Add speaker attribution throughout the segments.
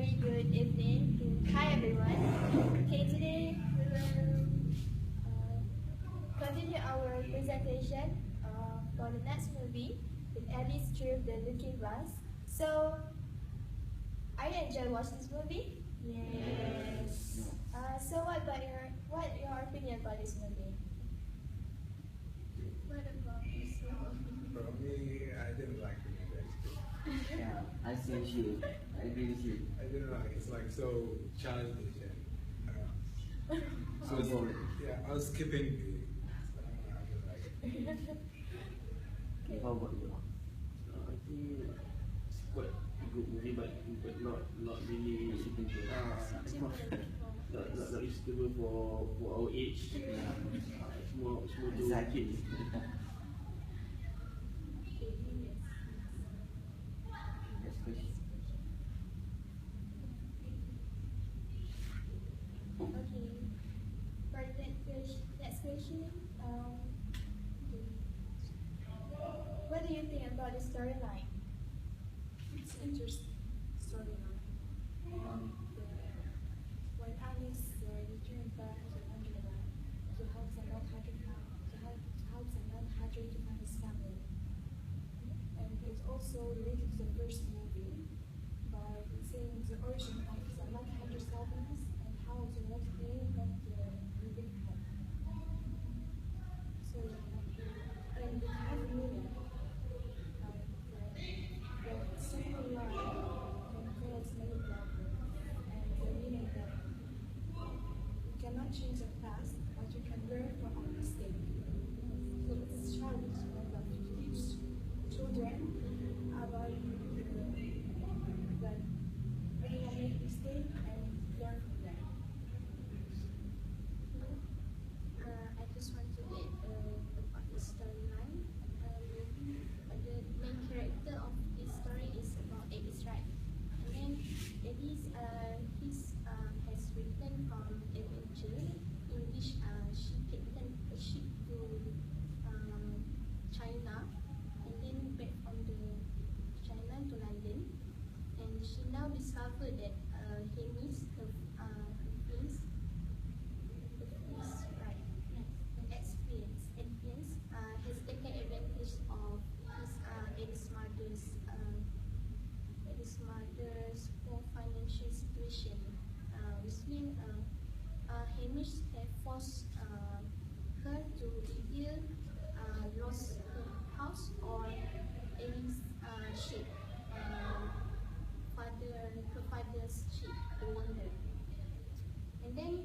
Speaker 1: very good evening. Hi everyone. Okay, today we will continue our presentation for the next movie with Alice Through the Looking Glass. So, are you enjoy watching this movie? Yes. So what your opinion about this movie? What about this movie?
Speaker 2: For me, I didn't like the movie actually.
Speaker 3: Yeah, I see you. I agree with you.
Speaker 2: I didn't like it. It's like so childish and
Speaker 3: So boring.
Speaker 2: yeah, I was skipping the. I didn't like it.
Speaker 1: Okay.
Speaker 3: How about you?
Speaker 4: I think it's quite a good movie, but not really not suitable for our age. It's more to
Speaker 3: Exactly.
Speaker 4: kids.
Speaker 3: Next question.
Speaker 1: Okay. For the next question, what do you think about the storyline?
Speaker 5: It's interesting storyline. When Alice returned back to Angela to help them learn how to find his family. And it's also related to the first movie by saying the origin of the Mad Hunter's happiness and how the next day got living home. So and it has meaning. The simple line can cause many problems, and the meaning that you cannot change the past, but you can learn from our mistake. So it's challenge that to teach children about that when you make mistake and learn from them.
Speaker 1: I just want to get about the storyline. The main character of this story is about Alice, right? And then Alice, has returned from adventure in which she captained a ship to China, and then back from the China to London, and she now discovered that Hamish, her prince, right, experience, has taken advantage of his mother's poor financial situation, which means Hamish had forced her to either lose her house or Ellie's ship, her father's ship, the wonder. And then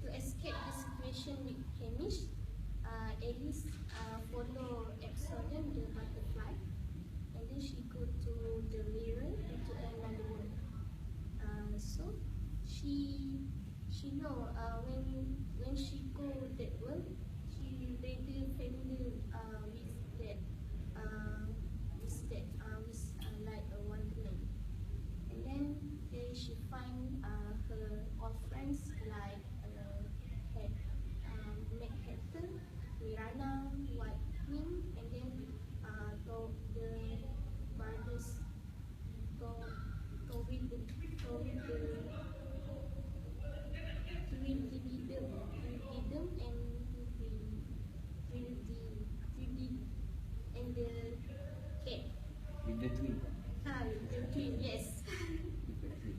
Speaker 1: to escape the situation with Hamish, Alice follow Exodus the butterfly, and then she go to the mirror into another world. So she know when she go that world, she later familiar with like a wonderland. And then she find her old friends like Meg Hatter, Mirana, White Queen, and then the brothers Rhythm and the cat.
Speaker 3: With the twin.
Speaker 1: The twin, yes.
Speaker 3: With the twin.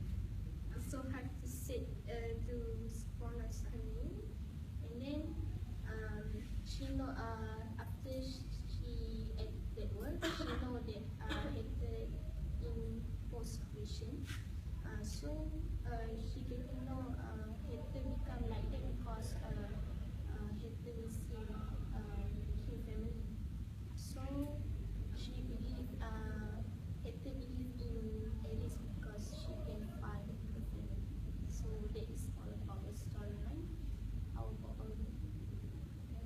Speaker 1: It's so hard to pronounce her name. And then she know after she at that work, she know that Hector in post-operation. So she get to know Hector become like that because Hector is in King family. So she believe Hector believe in Alice because she can find her family. So that is all about the storyline. How about all of you?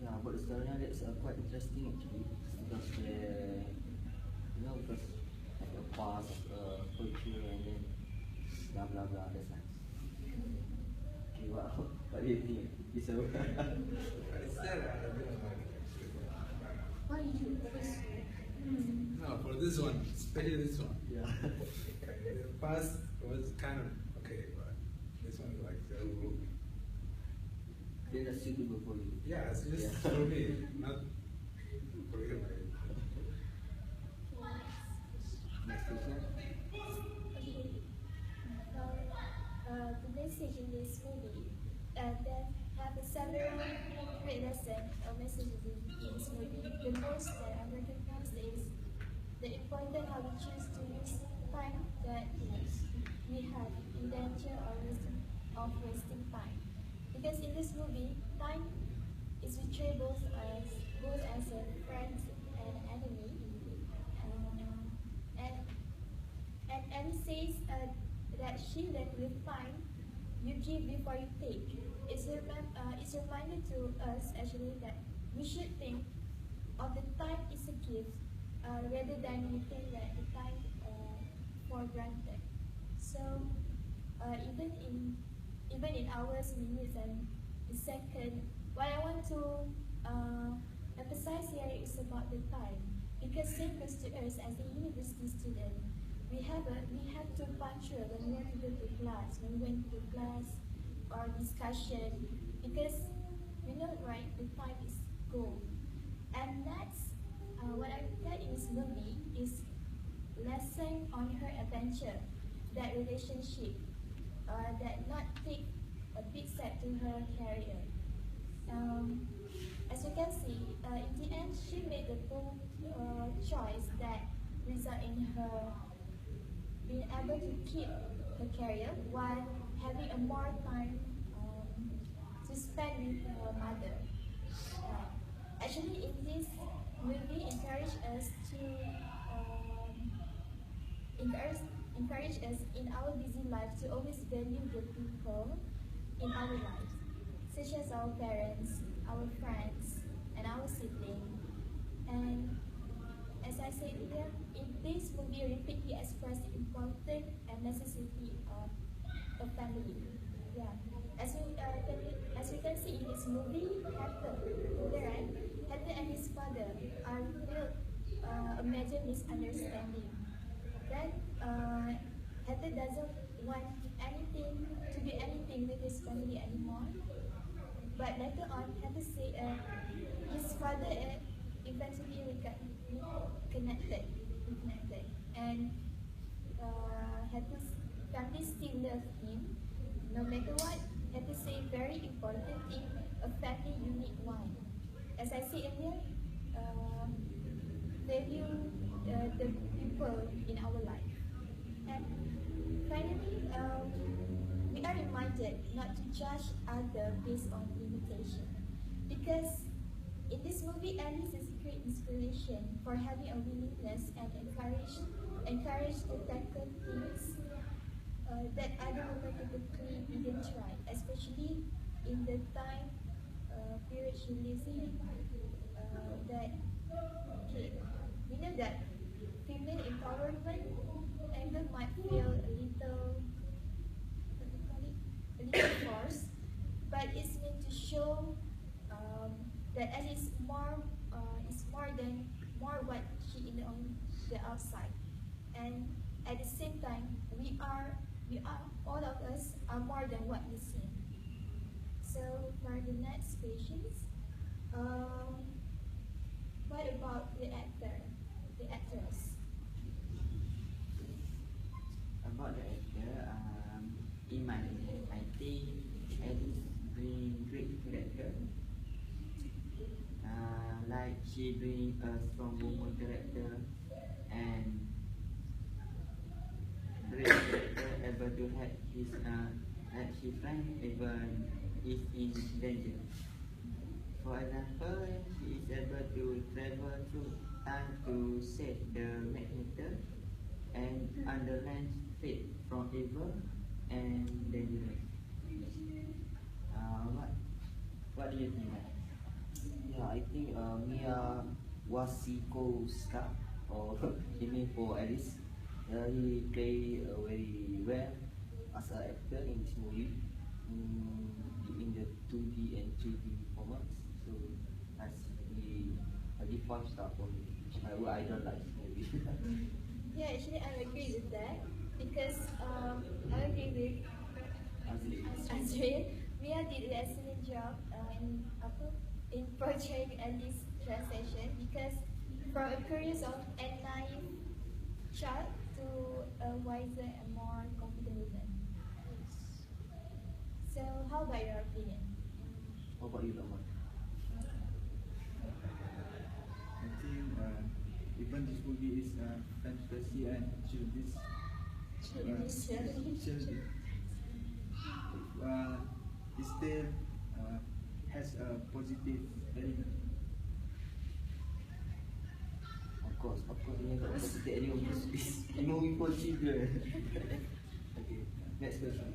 Speaker 3: Yeah, about the storyline, that's quite interesting actually. Because because like a past, culture, and then blah blah blah. That's nice. Okay, what do you think? It's a
Speaker 2: I said I didn't like it actually.
Speaker 1: Why you always
Speaker 2: No, for this one, especially this one.
Speaker 3: yeah.
Speaker 2: the past was kind of okay, but this one's like so.
Speaker 3: They're not suitable for you.
Speaker 2: Yeah, it's just
Speaker 3: Yeah.
Speaker 2: for me, not for you. Right?
Speaker 3: Next question.
Speaker 5: Okay. The message in this movie, there have several great lessons or messages in this movie. The most that I recognize is the important how we choose to use time that we have in danger of wasting time. Because in this movie, time is portrayed both as a friend and enemy. And Ellie says that she that will find you give before you take. It's a reminder to us actually that we should think of the time is a gift rather than we think that the time for granted. So even in hours, minutes, and seconds, what I want to emphasize here is about the time, because same goes to us as a university student. We have to punctual when we want to go to class, when we went to class or discussion, because we know right the time is gold, and that's what I get in this movie is lesson on her adventure, that relationship, that not take a big step to her career. As you can see, in the end, she made the bold choice that result in her being able to keep her career while having a more time to spend with her mother. Actually, in this movie, encourage us in our busy life to always value the people in our lives, such as our parents, our friends, and our siblings. And as I said earlier, in this movie repeatedly expressed the importance and necessity of a family. Yeah. As you can see in this movie, Hector and his father are revealed a major misunderstanding. That Hector doesn't want anything to do anything with his family anymore. But later on, Hector say his father eventually reconnected, and Hector's family still love him. No matter what, Hector say very important thing, a family unique one. As I said earlier, value the people in our life. And finally, we are reminded not to judge others based on limitation. Because in this movie, Alice is a great inspiration for having a willingness and encourage to tackle things that other women typically didn't try, especially in the time period she lives in. That okay, we know that female empowerment angle might feel a little, what do you call it, a little forced, but it's meant to show that Alice is more what she is on the outside, and at the same time we are all of us are more than what we seem. So for the next patients, what about the actors?
Speaker 3: About the actor, in my opinion, I think Alice bring great character. Like she bring a strong woman character and great character able to help his friend even is in danger. For example, she is able to travel through time to save the magnetor and understand fate from evil and dangerous. What do you think?
Speaker 6: Yeah, I think Mia Wasikowska, or he mean for Alice, he play very well as an actor in this movie, in the 2D and 3D formats. So that's really a give 5 star for me. I don't like this movie.
Speaker 5: Yeah, actually I agree with that. because I agree with Azril. Mia did an excellent job in portraying Alice's transition because from a curious of and naive child to a wiser and more confident woman. So, how about your opinion?
Speaker 6: What about you, Rahman?
Speaker 7: I think even this movie is fantasy and childish. Childish. It still has a positive element.
Speaker 6: Of course, we have a positive element. This movie for children. Okay, next question.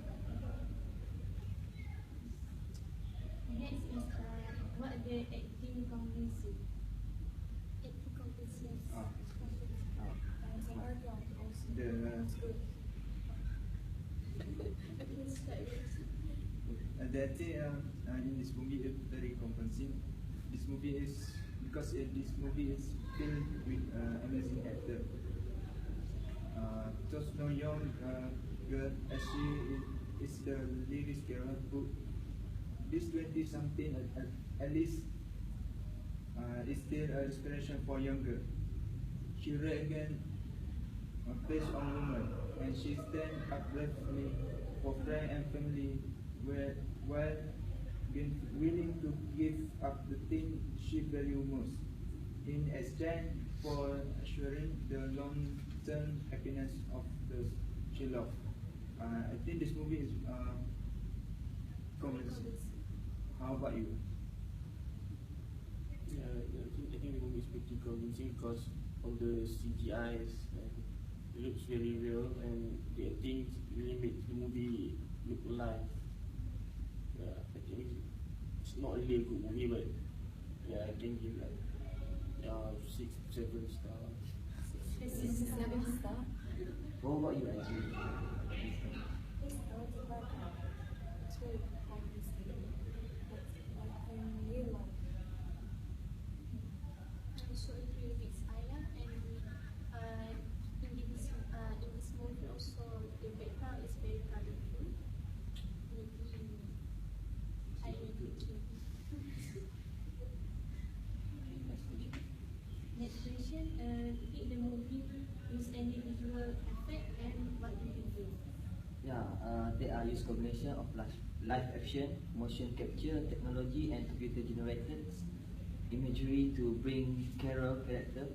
Speaker 1: Next is what are the acting convinces? Acting convinces.
Speaker 7: Ah.
Speaker 5: And the background also.
Speaker 7: The
Speaker 5: It's good.
Speaker 1: It's like
Speaker 7: the thing in this movie is very convincing. This movie is because this movie is filled with amazing actor. Cho No Young girl as she is the lyrics girl who this 20 something at least is still an inspiration for younger. She again place on women and she stand up bravely for friends and family while being willing to give up the thing she values most in exchange for assuring the long-term happiness of those she loves. I think this movie is convincing. How about you?
Speaker 4: Yeah, I think the movie is pretty convincing because of the CGIs and it looks very real and the acting really makes the movie look alive. Yeah, I think it's not really a good movie, but yeah, I can give like 6, 7 stars.
Speaker 5: 7 star.
Speaker 6: What about you, Azril?
Speaker 5: It's not the background. It's very convincing. Like in real life.
Speaker 1: I also agree with Ayla, and in this movie also the background is very colorful. Maybe I agree. Next question, did the movie use any visual effect and what did you do?
Speaker 6: Yeah, they are used combination of live action, motion capture technology, and computer generated imagery to bring Carol character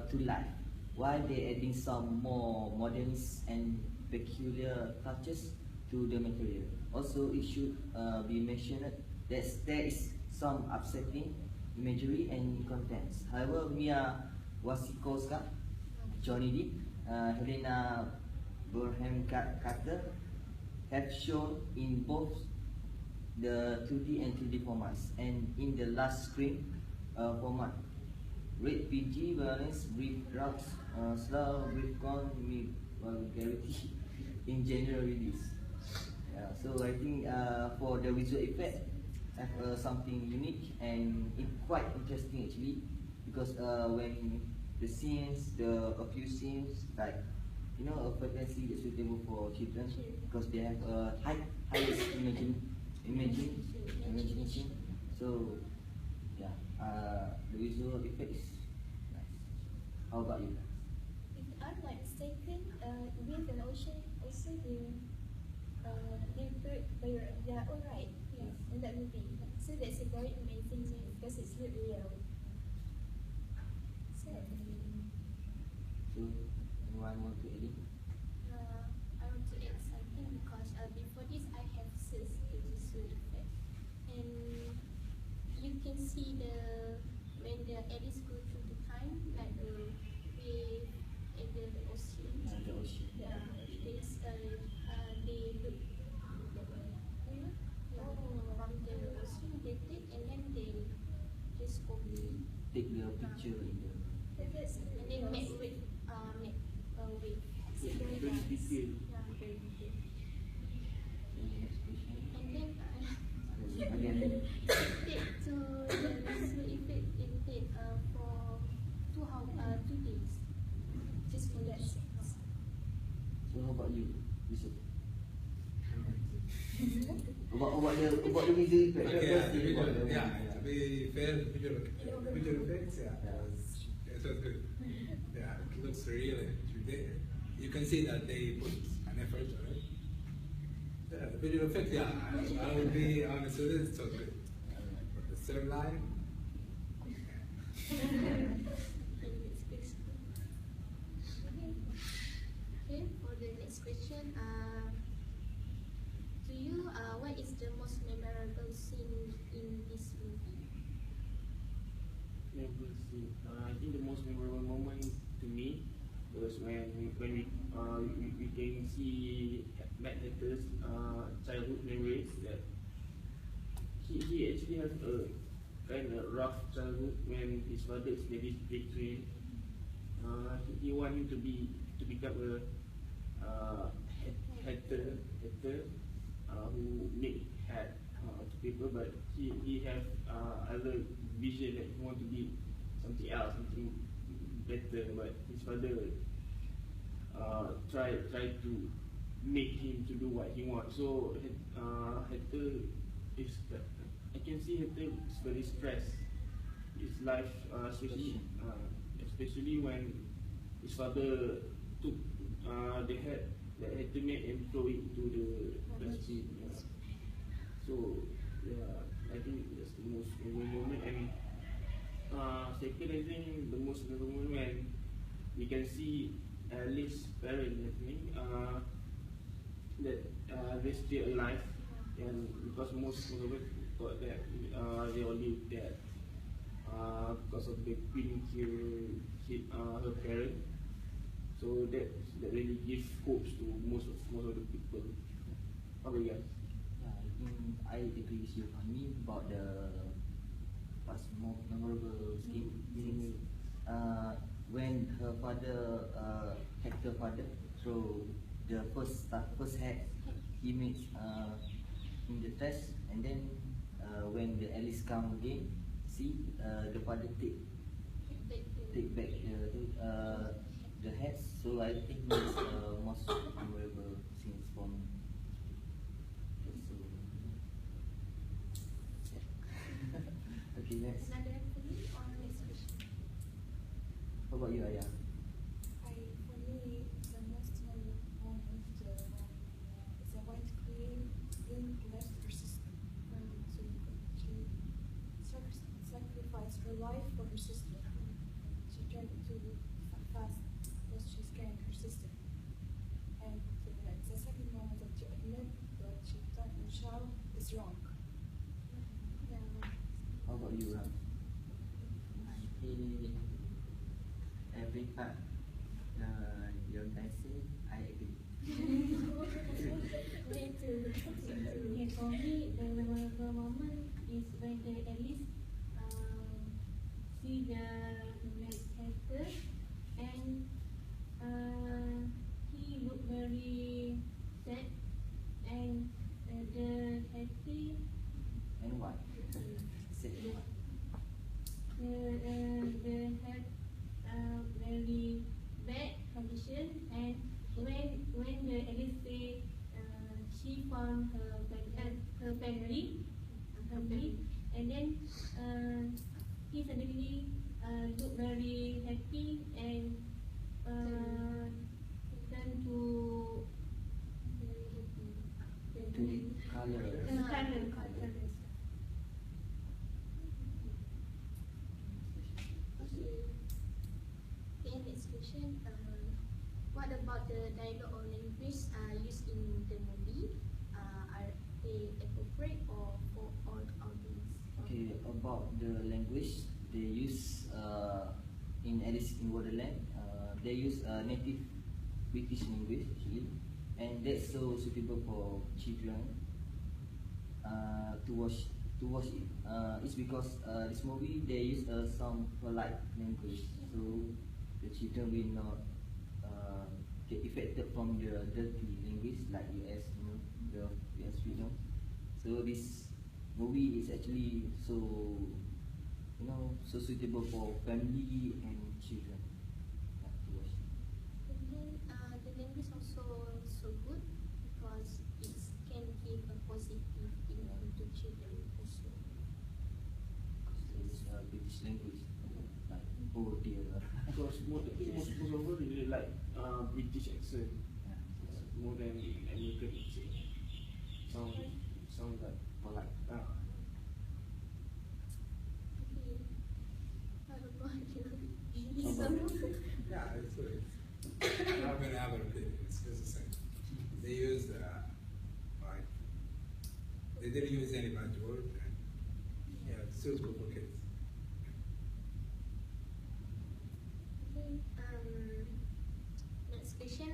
Speaker 6: to life, while they adding some more modernist and peculiar touches to the material. Also, it should be mentioned that there is some upsetting imagery and contents. However, Mia Wasikowska, Johnny Depp, Helena Bonham Carter have shown in both the 2D and 3D formats and in the last screen format. Rate PG, violence, brief drugs, slow, brief con, vulgarity in general release. Yeah, so I think for the visual effect, have something unique and quite interesting actually, because when the scenes, a few scenes like a fantasy that's suitable for children because they have a highest imagination. So yeah, the visual effect is nice. How about you?
Speaker 5: If I'm not mistaken, Wind and Ocean also they built their own right in that movie. So that's a very amazing thing because it's not real. So
Speaker 6: So anyone want to add in?
Speaker 1: I want to add something because before this I have searched the visual effect, and you can see when the Alice go through the time, like the wave and the ocean.
Speaker 6: The ocean.
Speaker 1: Yeah, there's they look from the ocean they take and then they just only
Speaker 6: Take the picture in the.
Speaker 1: and they make with with
Speaker 4: Very detailed.
Speaker 1: yeah, very detailed.
Speaker 6: Next question.
Speaker 1: And then
Speaker 6: Again.
Speaker 1: take to the visual effect in take for 2 days just for that.
Speaker 6: about you, Yusuf? about the visual effect.
Speaker 2: Okay,
Speaker 6: First thing about the
Speaker 2: yeah,
Speaker 6: movie,
Speaker 2: to be fair, visual effects, yeah, it was good. Yeah, it looks really, you can see that they put an effort on it. Yeah, the visual effects, yeah, I will be honest with it, it was good. But the third line,
Speaker 1: Okay, for the next question, to you, what is the most memorable scene in this movie?
Speaker 4: Never seen. I think the most memorable moment to me was when we can see Matt Hatter's childhood memories that he actually has a kind of rough childhood when his father is very strict to him. He want him to become a hatter who make hat to people, but he have other vision that he want to be something else, something better. But his father try to make him to do what he wants. So Hatter is, I can see Hatter is very stressed. His life, especially when his father took the hat that Hatter made and throw it to the dustbin. Yeah. So yeah, I think that's the most memorable moment. And second, I think the most memorable moment when we can see Alice's parents, I think, that they're still alive, and because most of it thought that they all live dead because of the queen killed her parent. So that really gives hopes to most of the people. How about you guys?
Speaker 6: Yeah, I think I agree with you. I mean about the past more memorable scenes. When her father, Hector father, throw the first hat he makes in the trash, and then when the Alice come again, see the father take back the hats. So I think it's most memorable scenes for me. So, yeah. Okay, next.
Speaker 1: Another for you or next question?
Speaker 6: How about you, Ayah?
Speaker 5: For me, the most memorable moment is the White Queen left her sister. So she sacrificed her life for her sister. She turned to fast because she's carrying her sister. And it's the second moment that you admit that she done your child is wrong. Yeah.
Speaker 6: How about you, Ram?
Speaker 3: Every part you guys say, I agree.
Speaker 1: Me too. Okay, for me, the memorable moment is when the Alice see the Mad Hatter, and he looked very sad, and the Hattie,
Speaker 6: And what? Say what?
Speaker 1: the had very bad condition, and when the Alice say she found her family, and then he suddenly looked very happy and turned to
Speaker 6: Color.
Speaker 1: Okay, next question. What about the dialogue or language used in the movie? Are they appropriate or for all audience?
Speaker 6: Okay, about the language they use in Alice in Wonderland, they use native British language actually, and that's so suitable for children to watch it. It's because this movie they use some polite language, so the children will not get affected from the dirty language like US, the US film. So this movie is actually so so suitable for family and children to watch.
Speaker 1: And then the language also so
Speaker 4: most of all really like British accent more than American accent. Sound like polite.
Speaker 1: Okay. How about you?
Speaker 2: Yeah, I'm not gonna have an opinion. It's just the same. They used like they didn't use any bad word. And, yeah, it's still good for kids.
Speaker 1: Okay. Next question.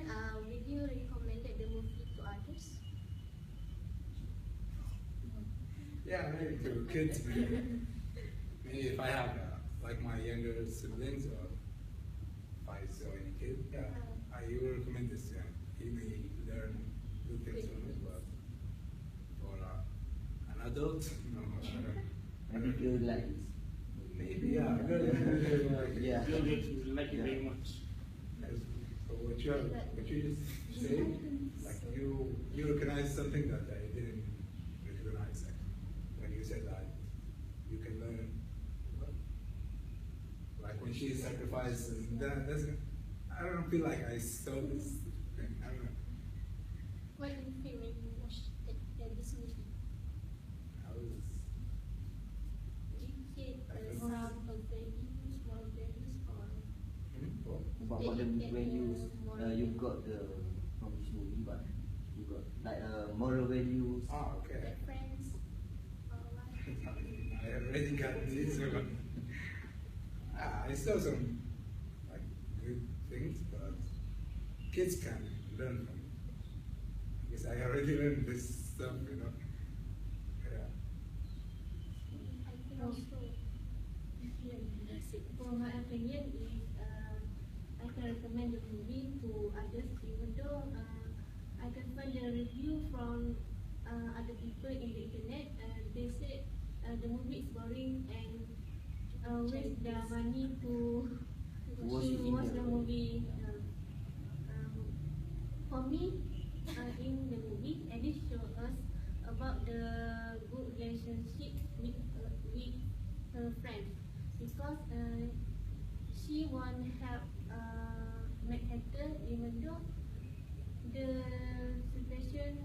Speaker 1: Will you recommend the movie to others?
Speaker 2: Yeah, maybe to kids. Maybe if I have like my younger siblings or if I saw any kid, yeah, I will recommend this. Yeah, he may learn good things from it, but for an adult, no.
Speaker 6: Maybe you like this.
Speaker 2: Maybe, yeah.
Speaker 6: Yeah.
Speaker 4: You like it very much.
Speaker 2: So what you just say, like you recognize something that I didn't recognize. When you said that you can learn, like when she sacrificed, I don't feel like I saw this thing. I don't know.
Speaker 1: What do you feel when you watch this movie?
Speaker 2: I was.
Speaker 1: Did you get some values, moral values, or
Speaker 6: What the values you got from this movie, but you got like moral values.
Speaker 2: Oh, okay.
Speaker 1: friends, or what?
Speaker 2: I already got this one. I saw some like good things, but kids can learn from it. Because I already learned this stuff, you know. Yeah.
Speaker 1: I think also, for my opinion, is I can recommend the movie to others, even though I can find a review from other people in the internet. They say the movie is boring and waste their money to
Speaker 6: Watch it in
Speaker 1: watch the
Speaker 6: the-
Speaker 1: movie. For me, in the movie, Alice showed us about the good relationship with her friends, because she won't help Mad Hatter, even though the situation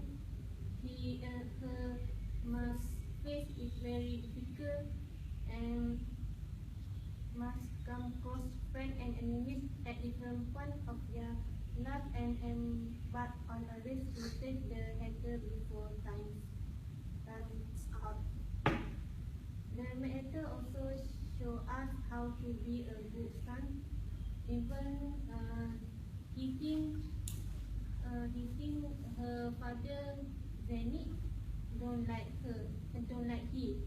Speaker 1: her must face is very difficult and must come across friends and enemies at different points of their life and embark on a race to save the hatter before time runs out. The matter also show us how to be a good son, even hitting her father Zenith don't like him.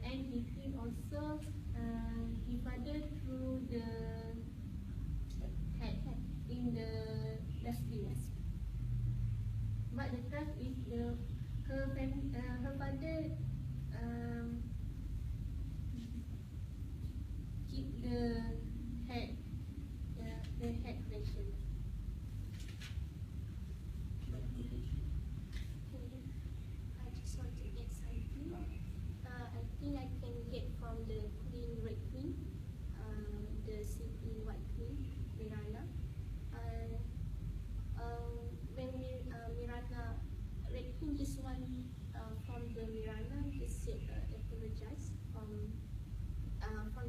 Speaker 1: And he think also his father threw the head in the dustbin. But the trust is her father keep the head pressure. I just want to get something. I think I can get from the Queen, Red Queen, the City White Queen, Miranda. When Miranda, Red Queen just want from the Miranda just said apologize from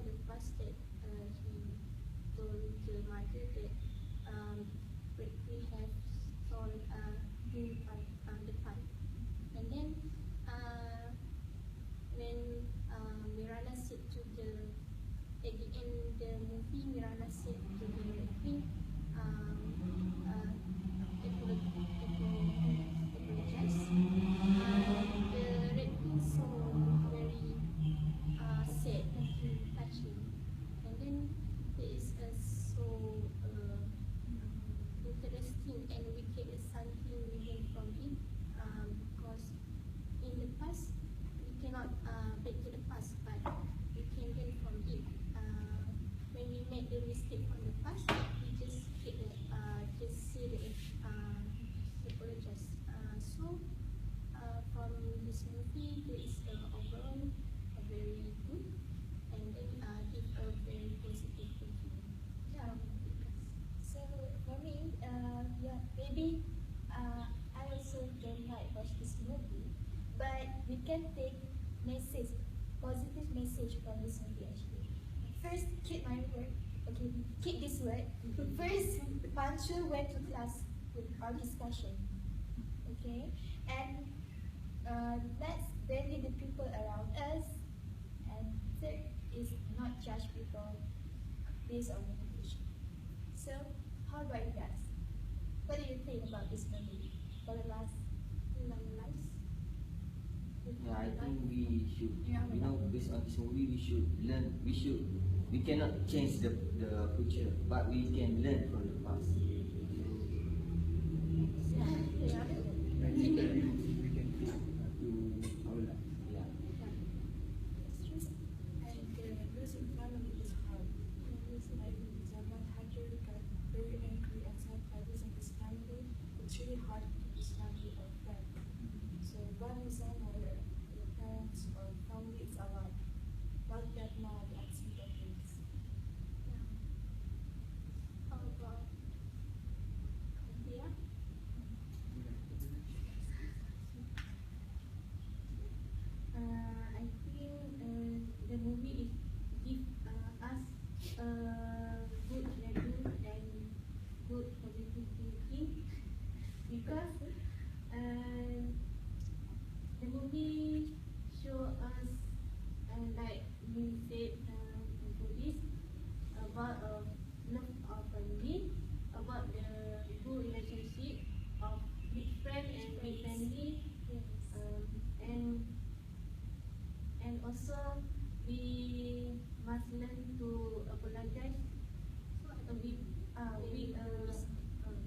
Speaker 1: the past that he told the mother that Red Queen have stolen him the pipe. And then when Miranda said to at the end of the movie, Miranda said to the Red Queen, apologize. The Red Queen so very sad and touching. And then there is so interesting and we get something we learn from
Speaker 5: we can take positive message from this movie actually. First, keep my word. Okay, keep this word. First, Pancho went to class with our discussion. Okay, and let's value the people around us. And third is not judge people based on education. So, how about you guys? What do you think about this movie for the last long lives?
Speaker 6: Yeah, I think we should, based on this movie, we should learn. We cannot change the future, but we can learn from the past.
Speaker 7: And we can fit to our life.
Speaker 6: Yeah.
Speaker 5: And losing family is hard. Like Zaman Hajar got very angry and sad by losing his family. It's really hard to keep his family or friends. So one reason why your parents or family is alive. Not that now at simple things.
Speaker 1: How about India?
Speaker 8: I think the movie is give us good value and good positive thinking because the movie show us like we said before this about love of family, about the good relationship of with friend and with family, and also we must learn to apologize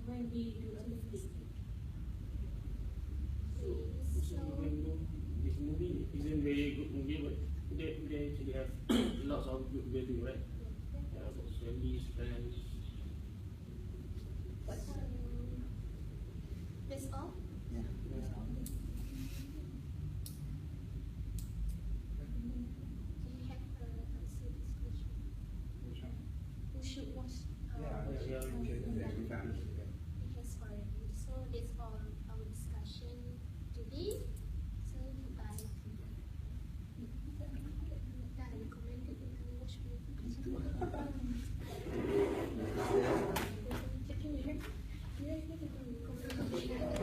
Speaker 8: when we do a mistake.
Speaker 4: So even though this movie isn't very good movie, but they actually have lots of good value, right? Yeah, about families, friends.
Speaker 1: That's all?
Speaker 6: Yeah. That's all.
Speaker 1: Do you have answer this question?
Speaker 2: Which one?
Speaker 1: Who should watch?
Speaker 2: Yeah,
Speaker 4: yeah,
Speaker 2: okay, yeah, we found it, yeah.
Speaker 1: That's fine. So that's all our discussion today. So goodbye. Dah recommended you can watch movie.
Speaker 6: Yeah.
Speaker 1: Can you hear? Yeah, you can recommend.